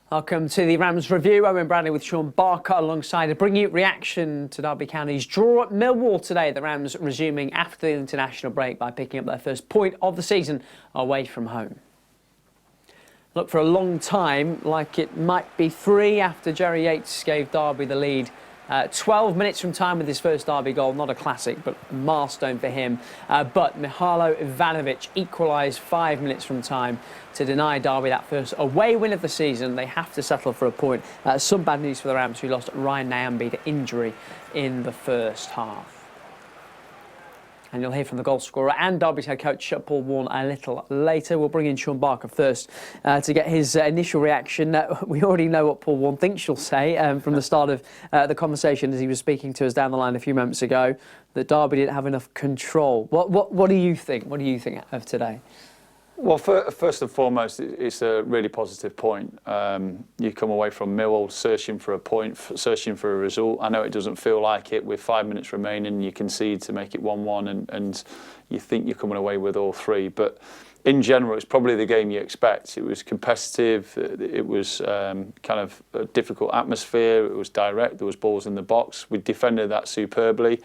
Welcome to the Rams Review. Owen Bradley with Sean Barker alongside to bring you reaction to Derby County's draw at Millwall today. The Rams resuming after the international break by picking up their first point of the season away from home. Look, for a long time like it might be three after Jerry Yates gave Derby the lead. 12 minutes from time with his first Derby goal, not a classic, but a milestone for him. But Mihajlo Ivanovic equalised 5 minutes from time to deny Derby that first away win of the season. They have to settle for a point. Some bad news for the Rams, who lost Ryan Nyambe to injury in the first half. And you'll hear from the goalscorer and Derby's head coach Paul Warne a little later. We'll bring in Sean Barker first to get his initial reaction. We already know what Paul Warne thinks you'll say from the start of the conversation as he was speaking to us down the line a few moments ago, that Derby didn't have enough control. What do you think? What do you think of today? Well, first and foremost, it's a really positive point. You come away from Millwall searching for a point, searching for a result. I know it doesn't feel like it with 5 minutes remaining. You concede to make it 1-1 and you think you're coming away with all three. But in general, it's probably the game you expect. It was competitive. It was kind of a difficult atmosphere. It was direct. There was balls in the box. We defended that superbly.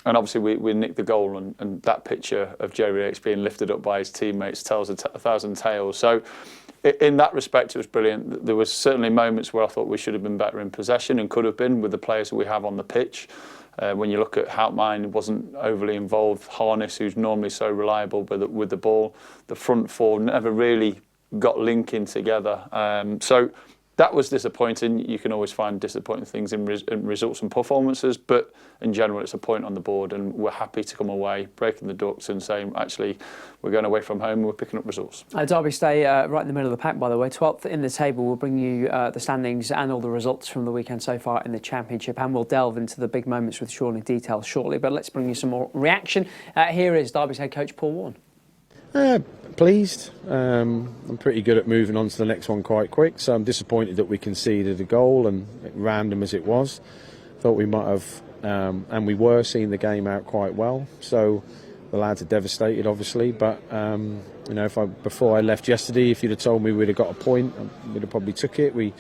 And obviously we nicked the goal, and that picture of Jerry Yates being lifted up by his teammates tells a thousand tales. So in that respect, it was brilliant. There was certainly moments where I thought we should have been better in possession and could have been with the players that we have on the pitch. When you look at Houtmine, wasn't overly involved. Harness, who's normally so reliable with the ball. The front four never really got linking together. So that was disappointing. You can always find disappointing things in results and performances, but in general, it's a point on the board, and we're happy to come away, breaking the ducks and saying, actually, we're going away from home and we're picking up results. Derby stay right in the middle of the pack, by the way, 12th in the table. We'll bring you the standings and all the results from the weekend so far in the Championship, and we'll delve into the big moments with Sean in detail shortly, but let's bring you some more reaction. Here is Derby's head coach, Paul Warne. Pleased. I'm pretty good at moving on to the next one quite quick, so I'm disappointed that we conceded a goal, and random as it was. Thought we might have, and we were seeing the game out quite well. So the lads are devastated, obviously. But you know, before I left yesterday, if you'd have told me we'd have got a point, we'd have probably took it. We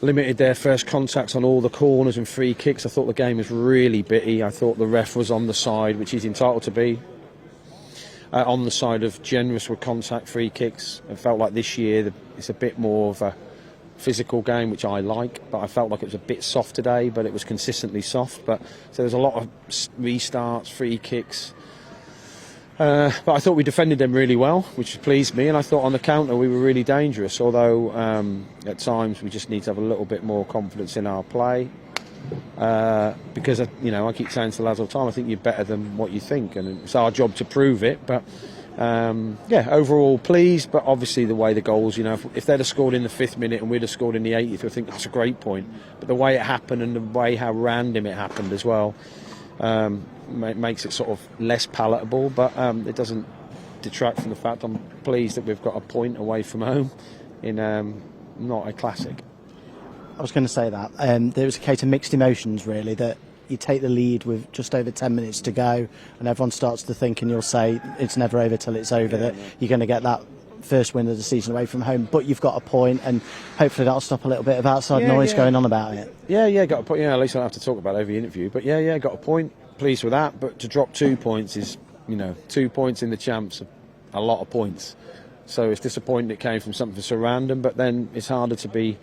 limited their first contacts on all the corners and free kicks. I thought the game was really bitty. I thought the ref was on the side, which he's entitled to be. On the side of generous with contact free kicks. It felt like this year it's a bit more of a physical game, which I like, but I felt like it was a bit soft today, but it was consistently soft. But so there's a lot of restarts, free kicks. But I thought we defended them really well, which pleased me, and I thought on the counter we were really dangerous, although at times we just need to have a little bit more confidence in our play. Because you know, I keep saying to the lads all the time, I think you're better than what you think, and it's our job to prove it. But yeah, overall pleased. But obviously the way the goals, you know, if they'd have scored in the 5th minute and we'd have scored in the 80th, I think that's a great point. But the way it happened and the way how random it happened as well makes it sort of less palatable. But it doesn't detract from the fact I'm pleased that we've got a point away from home in not a classic. I was going to say that. There was a case of mixed emotions, really, that you take the lead with just over 10 minutes to go and everyone starts to think, and you'll say it's never over till it's over, that you're going to get that first win of the season away from home, but you've got a point, and hopefully that'll stop a little bit of outside noise going on about it. Yeah, got a point. Yeah, at least I don't have to talk about it every interview. But yeah, got a point. Pleased with that. But to drop 2 points is, you know, 2 points in the champs, a lot of points. So it's disappointing it came from something so random, but then it's harder to be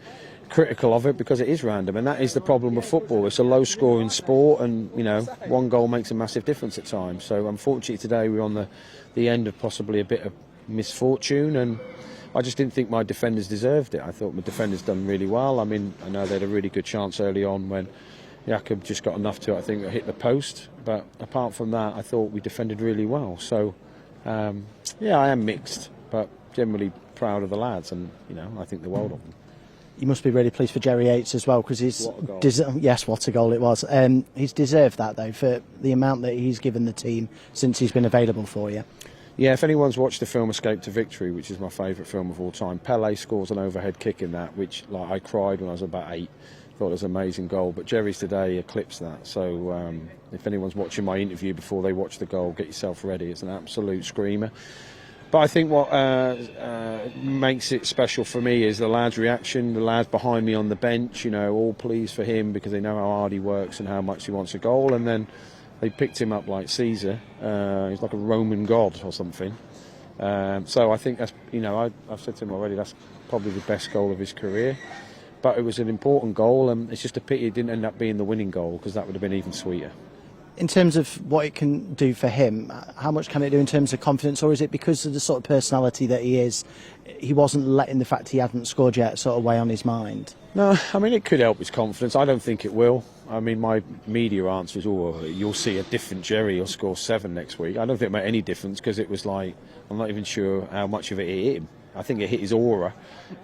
critical of it because it is random, and that is the problem with football. It's a low scoring sport, and you know, one goal makes a massive difference at times. So unfortunately today we're on the end of possibly a bit of misfortune, and I just didn't think my defenders deserved it. I thought my defenders done really well. I mean, I know they had a really good chance early on when Jakob just got enough to, I think, hit the post, but apart from that I thought we defended really well. So yeah, I am mixed, but generally proud of the lads, and you know, I think the world of them. You must be really pleased for Jerry Yates as well, because he's yes, what a goal it was. He's deserved that though, for the amount that he's given the team since he's been available for you. Yeah, if anyone's watched the film Escape to Victory, which is my favourite film of all time, Pele scores an overhead kick in that, which like I cried when I was about 8. Thought it was an amazing goal, but Jerry's today eclipsed that. So if anyone's watching my interview before they watch the goal, get yourself ready. It's an absolute screamer. But I think what makes it special for me is the lads' reaction, the lads behind me on the bench, you know, all pleased for him because they know how hard he works and how much he wants a goal. And then they picked him up like Caesar. He's like a Roman god or something. So I think that's, you know, I've said to him already, that's probably the best goal of his career. But it was an important goal, and it's just a pity it didn't end up being the winning goal, because that would have been even sweeter. In terms of what it can do for him, how much can it do in terms of confidence, or is it because of the sort of personality that he is, he wasn't letting the fact he hadn't scored yet sort of weigh on his mind? No, I mean, it could help his confidence. I don't think it will. I mean, my media answer is, oh, you'll see a different Jerry, he'll score 7 next week. I don't think it made any difference, because it was like, I'm not even sure how much of it hit him. I think it hit his aura,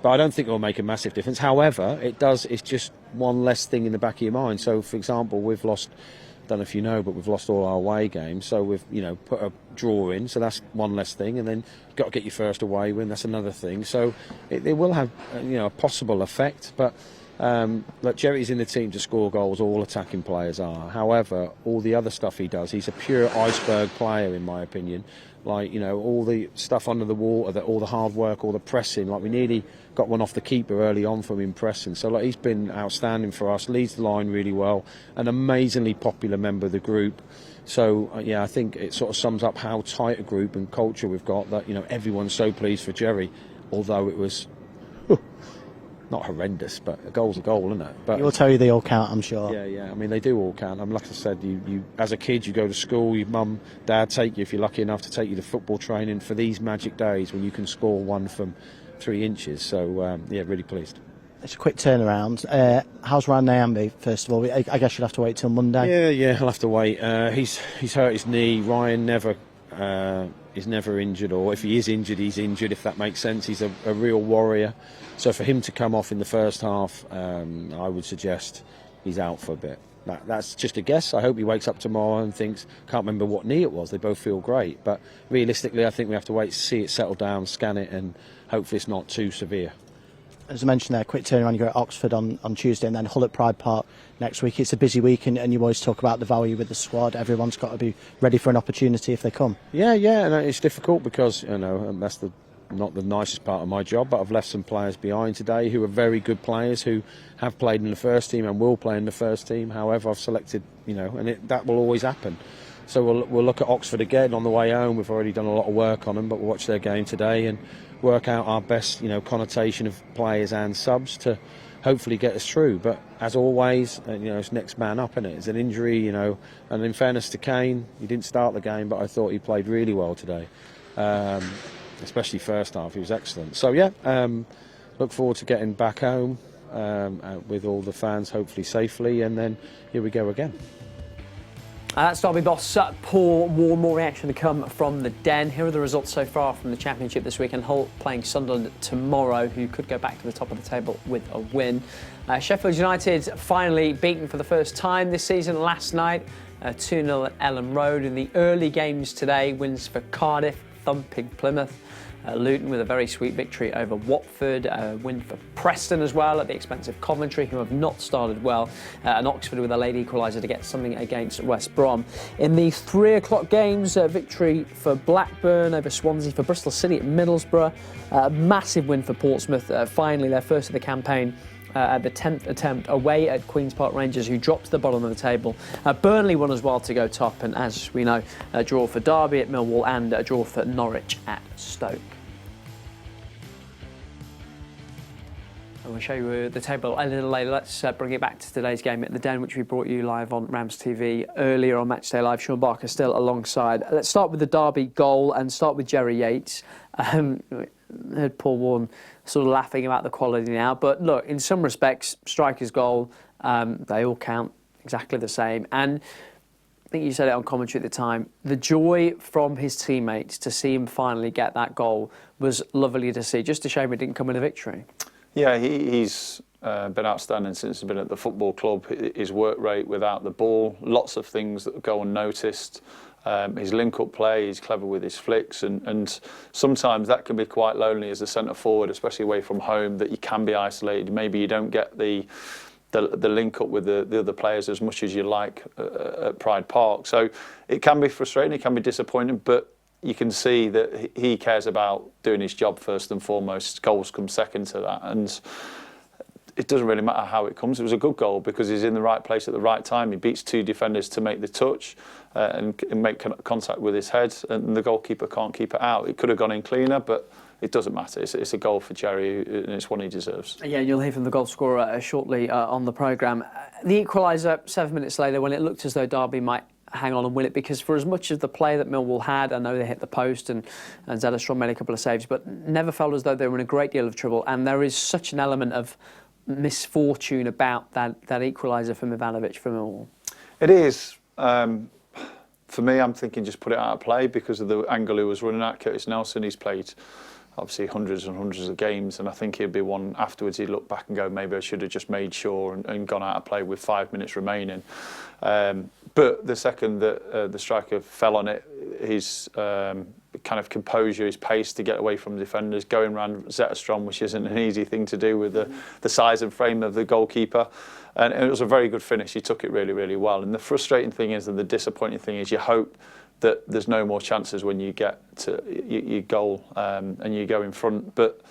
but I don't think it will make a massive difference. However, it does, it's just one less thing in the back of your mind. So, for example, we've lost, I don't know if you know, but we've lost all our away games. So we've, you know, put a draw in, so that's one less thing. And then you've got to get your first away win, that's another thing. So it will have, you know, a possible effect. But look, Jerry's in the team to score goals, all attacking players are. However, all the other stuff he does, he's a pure iceberg player, in my opinion. Like, you know, all the stuff under the water, all the hard work, all the pressing. Like, we nearly got one off the keeper early on from him pressing. So, like, he's been outstanding for us, leads the line really well, an amazingly popular member of the group. So, yeah, I think it sort of sums up how tight a group and culture we've got, that, you know, everyone's so pleased for Jerry, although it was not horrendous, but a goal's a goal, isn't it? But He'll tell you they all count, I'm sure. Yeah. I mean, they do all count. I mean, like I said, you as a kid, you go to school, your mum, dad take you, if you're lucky enough, to take you to football training for these magic days when you can score one from 3 inches. So, yeah, really pleased. It's a quick turnaround. How's Ryan Nyambe, first of all? I guess you'll have to wait till Monday. Yeah, I'll have to wait. He's hurt his knee. Ryan is never injured, or if he is injured, he's injured, if that makes sense. He's a real warrior. So for him to come off in the first half, I would suggest he's out for a bit. That's just a guess. I hope he wakes up tomorrow and thinks, can't remember what knee it was. They both feel great. But realistically, I think we have to wait to see it settle down, scan it, and hopefully it's not too severe. As I mentioned there, quick turnaround, you go at Oxford on Tuesday and then Hull at Pride Park next week. It's a busy week, and you always talk about the value with the squad. Everyone's got to be ready for an opportunity if they come. Yeah, and it's difficult because, you know, that's not the nicest part of my job, but I've left some players behind today who are very good players who have played in the first team and will play in the first team. However, I've selected, you know, and that will always happen. So we'll look at Oxford again on the way home. We've already done a lot of work on them, but we'll watch their game today and work out our best, you know, connotation of players and subs to hopefully get us through. But as always, you know, it's next man up, isn't it? It's an injury, you know, and in fairness to Kane, he didn't start the game, but I thought he played really well today. Especially first half, he was excellent. So yeah, look forward to getting back home with all the fans, hopefully safely, and then here we go again. That's Derby boss Paul Warne. More reaction to come from the Den. Here are the results so far from the Championship this weekend. Hull playing Sunderland tomorrow, who could go back to the top of the table with a win. Sheffield United finally beaten for the first time this season last night, 2-0 at Elland Road. In the early games today, wins for Cardiff, thumping Plymouth. Luton with a very sweet victory over Watford, a win for Preston as well at the expense of Coventry, who have not started well, and Oxford with a late equaliser to get something against West Brom. In the 3 o'clock games, victory for Blackburn over Swansea, for Bristol City at Middlesbrough, a massive win for Portsmouth, finally their first of the campaign. At the 10th attempt away at Queen's Park Rangers, who dropped to the bottom of the table. Burnley won as well to go top, and as we know, a draw for Derby at Millwall and a draw for Norwich at Stoke. And we'll show you the table a little later. Let's bring it back to today's game at the Den, which we brought you live on RamsTV earlier on Matchday Live. Sean Barker still alongside. Let's start with the Derby goal and start with Jerry Yates. Heard Paul Warne sort of laughing about the quality now, but look, in some respects, striker's goal, they all count exactly the same. And I think you said it on commentary at the time, the joy from his teammates to see him finally get that goal was lovely to see. Just a shame it didn't come in a victory. Yeah, he's been outstanding since he's been at the football club. His work rate without the ball, lots of things that go unnoticed. His link-up play, he's clever with his flicks, and sometimes that can be quite lonely as a centre forward, especially away from home, that you can be isolated. Maybe you don't get the link-up with the other players as much as you like at Pride Park. So it can be frustrating, it can be disappointing, but you can see that he cares about doing his job first and foremost. Goals come second to that, and it doesn't really matter how it comes. It was a good goal because he's in the right place at the right time. He beats 2 defenders to make the touch and make contact with his head, and the goalkeeper can't keep it out. It could have gone in cleaner, but it doesn't matter. It's a goal for Jerry, and it's one he deserves. Yeah, you'll hear from the goal scorer shortly on the programme. The equaliser 7 minutes later, when it looked as though Derby might hang on and win it, because for as much of the play that Millwall had, I know they hit the post and Zellastrom made a couple of saves, but never felt as though they were in a great deal of trouble. And there is such an element of misfortune about that equaliser from Ivanovic for Millwall. It is. For me, I'm thinking just put it out of play because of the angle he was running at. Curtis Nelson, he's played obviously hundreds and hundreds of games, and I think he'd be one afterwards he'd look back and go, maybe I should have just made sure and gone out of play with 5 minutes remaining. But the second that the striker fell on it, his kind of composure, his pace to get away from defenders, going around Zetterstrom, which isn't an easy thing to do with the size and frame of the goalkeeper. And it was a very good finish. He took it really, really well. And the frustrating thing is, and the disappointing thing is, you hope that there's no more chances when you get to your goal and you go in front. But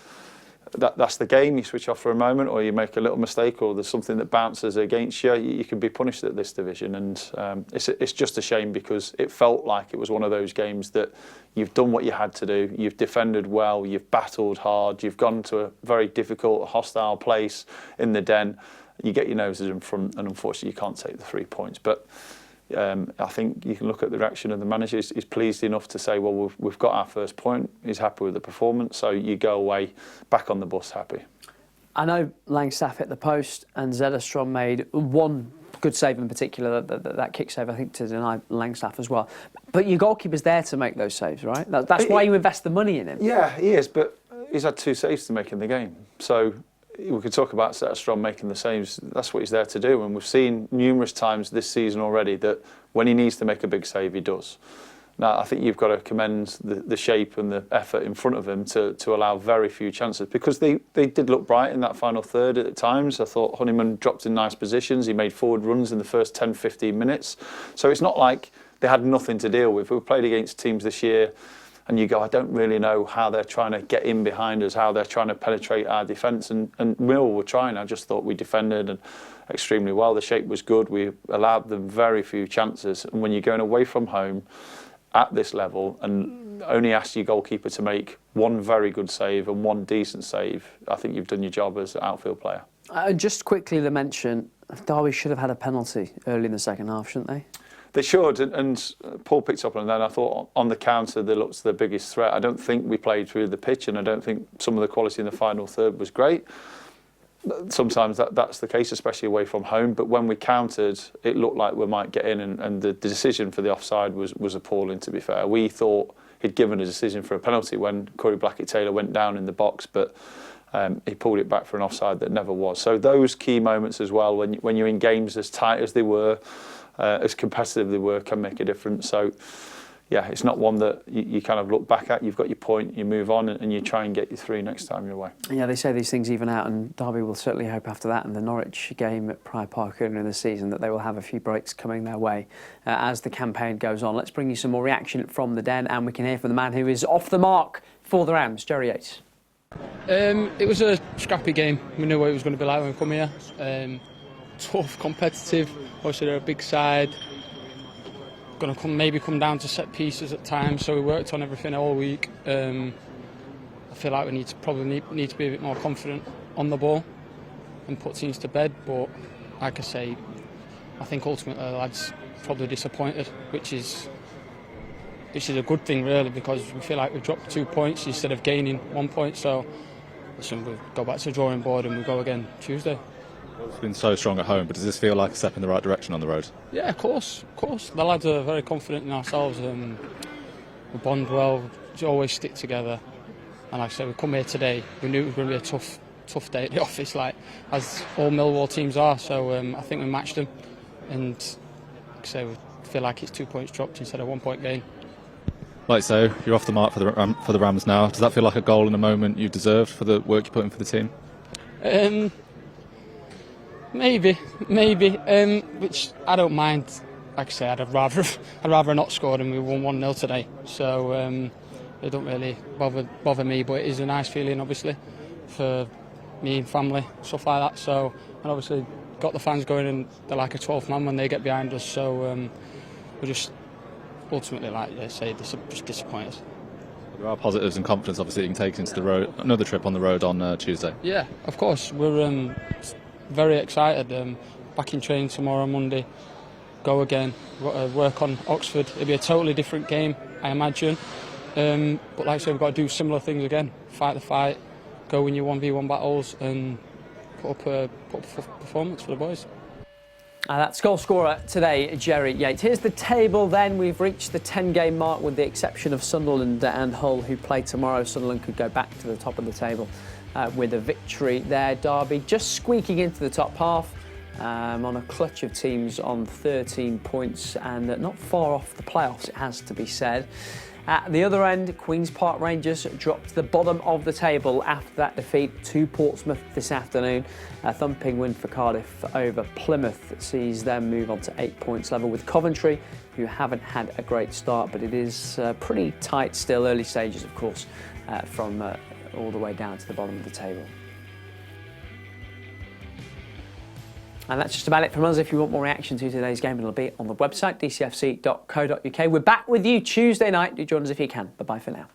that's the game. You switch off for a moment, or you make a little mistake, or there's something that bounces against you. You can be punished at this division, and it's just a shame because it felt like it was one of those games that you've done what you had to do. You've defended well. You've battled hard. You've gone to a very difficult, hostile place in the Den. You get your noses in front, and unfortunately, you can't take the 3 points. But I think you can look at the reaction of the manager. He's pleased enough to say, well, we've got our first point. He's happy with the performance, so you go away back on the bus happy. I know Langstaff hit the post and Zetterstrom made one good save in particular, that kick save, I think, to deny Langstaff as well. But your goalkeeper's there to make those saves, right? That's why you invest the money in him. Yeah, he is, but he's had 2 saves to make in the game. So we could talk about Zetterstrom making the saves. That's what he's there to do, and we've seen numerous times this season already that when he needs to make a big save, he does. Now, I think you've got to commend the shape and the effort in front of him to allow very few chances, because they did look bright in that final third at times. I thought Honeyman dropped in nice positions. He made forward runs in the first 10-15 minutes. So it's not like they had nothing to deal with. We've played against teams this year, and you go, I don't really know how they're trying to get in behind us, how they're trying to penetrate our defence. And Millwall were trying. I just thought we defended extremely well. The shape was good. We allowed them very few chances. And when you're going away from home at this level and only ask your goalkeeper to make one very good save and one decent save, I think you've done your job as an outfield player. Just quickly to mention, Derby should have had a penalty early in the second half, shouldn't they? They should, and Paul picked up on that. I thought on the counter they looked the biggest threat. I don't think we played through the pitch, and I don't think some of the quality in the final third was great. Sometimes that's the case, especially away from home. But when we countered, it looked like we might get in, and the decision for the offside was appalling, to be fair. We thought he'd given a decision for a penalty when Corey Blackett-Taylor went down in the box, but he pulled it back for an offside that never was. So those key moments as well, when you're in games as tight as they were, as competitive they were, can make a difference. So yeah, it's not one that you kind of look back at. You've got your point, you move on, and you try and get your 3 next time you're away. Yeah, they say these things even out, and Derby will certainly hope after that and the Norwich game at Pride Park earlier in the season that they will have a few breaks coming their way as the campaign goes on. Let's bring you some more reaction from the Den, and we can hear from the man who is off the mark for the Rams, Jerry Yates. It was a scrappy game. We knew what it was going to be like when we come here. Tough, competitive. Obviously, they're a big side. Going to maybe come down to set pieces at times. So we worked on everything all week. I feel like we need to be a bit more confident on the ball and put teams to bed. But like I say, I think ultimately the lads probably disappointed, which is a good thing really, because we feel like we've dropped 2 points instead of gaining 1 point. So listen, we'll go back to the drawing board and we'll go again Tuesday. It's been so strong at home, but does this feel like a step in the right direction on the road? Yeah, of course. The lads are very confident in ourselves. We bond well, we always stick together. And like I said, we come here today, we knew it was going to be a tough day at the office, like as all Millwall teams are. So I think we matched them. And like I say, we feel like it's 2 points dropped instead of 1 point gain. Like so, you're off the mark for the Rams now. Does that feel like a goal in a moment you deserved for the work you put in for the team? Maybe, which I don't mind. like I say, I'd rather not scored and we won 1-0 today. So it don't really bother me, but it is a nice feeling, obviously, for me and family, stuff like that. So, and obviously got the fans going, and they're like a 12th man when they get behind us. So we're just ultimately, like they say, just disappointed. There are positives and confidence, obviously, you can take into the road. Another trip on the road on Tuesday. Yeah, of course. We're very excited. Back in training tomorrow, Monday. Go again. We've got to work on Oxford. It'll be a totally different game, I imagine. But like I said, we've got to do similar things again. Fight the fight, go win your 1v1 battles, and put up a performance for the boys. That's goal scorer today, Jerry Yates. Here's the table then. We've reached the 10-game mark with the exception of Sunderland and Hull, who play tomorrow. Sunderland could go back to the top of the table with a victory there. Derby just squeaking into the top half on a clutch of teams on 13 points and not far off the playoffs, it has to be said. At the other end, Queen's Park Rangers dropped to the bottom of the table after that defeat to Portsmouth this afternoon. A thumping win for Cardiff over Plymouth sees them move on to 8 points level with Coventry, who haven't had a great start, but it is pretty tight still, early stages of course, from all the way down to the bottom of the table. And that's just about it from us. If you want more reaction to today's game, it'll be on the website, dcfc.co.uk. We're back with you Tuesday night. Do join us if you can. Bye-bye for now.